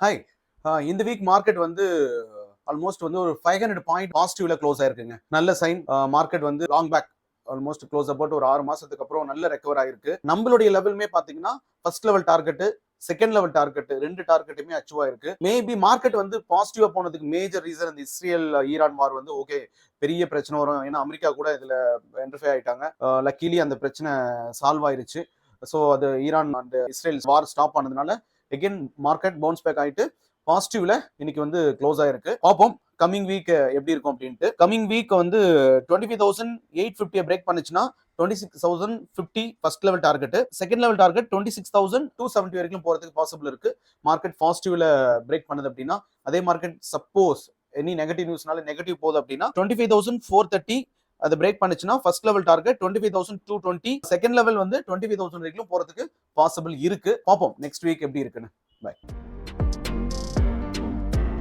Hi. இந்த week market வந்து almost வந்து ஒரு 500 பாயிண்ட் பாசிட்டிவ்ல க்ளோஸ் ஆயிருக்குங்க. நல்ல சைன். மார்க்கெட் வந்து long back almost close about ஒரு 6 மாசத்துக்கு அப்புறம் நல்ல ரெக்கவர் ஆயிருக்கு. நம்மளுடைய லெவலுமே பாத்தீங்கன்னா first level target, second level target 2 டார்கெட்டுமே அச்சீவ் ஆயிருக்கு. மேபி மார்க்கெட் வந்து பாசிட்டிவா போனதுக்கு மேஜர் ரீசன் இந்த இஸ்ரேல் ஈரான் வார் வந்து ஓகே பெரிய பிரச்சனை வரும். ஏன்னா அமெரிக்கா கூட இதுல என்டர்ஃபை ஆயிட்டாங்க. லக்கீலி அந்த பிரச்சனை சால்வ் ஆயிருச்சு. ஸோ அது Iran and Israel war stop ஆனதுனால எகெயின் மார்க்கெட் பவுன்ஸ் பேக் ஆயிட்டு பாசிட்டிவ்ல இன்னைக்கு வந்து க்ளோஸ் ஆயிருக்கு. பார்ப்போம் கமிங் வீக் எப்படி இருக்கும் அப்படின்ட்டு. கமிங் வீக் வந்து 25,850 பிரேக் பண்ணுச்சுன்னா 26,050 first level target, second level target 26,270 வரைக்கும் போறதுக்கு பாசிபிள் இருக்கு. மார்க்கெட் பாசிட்டிவ்ல பிரேக் பண்ணுது அப்படின்னா, அதே மார்க்கெட் சப்போஸ் எனி நெகட்டிவ் நியூஸ்னால நெகட்டிவ் போகுது அப்படின்னா 25,430 அது பிரேக் பண்ணுச்சுன்னா first level target 25,220, second level வந்து 25,000 வரைக்கும் போறதுக்கு பாசிபிள் இருக்கு. பார்ப்போம் நெக்ஸ்ட் வீக் எப்படி இருக்குன்னு. பை.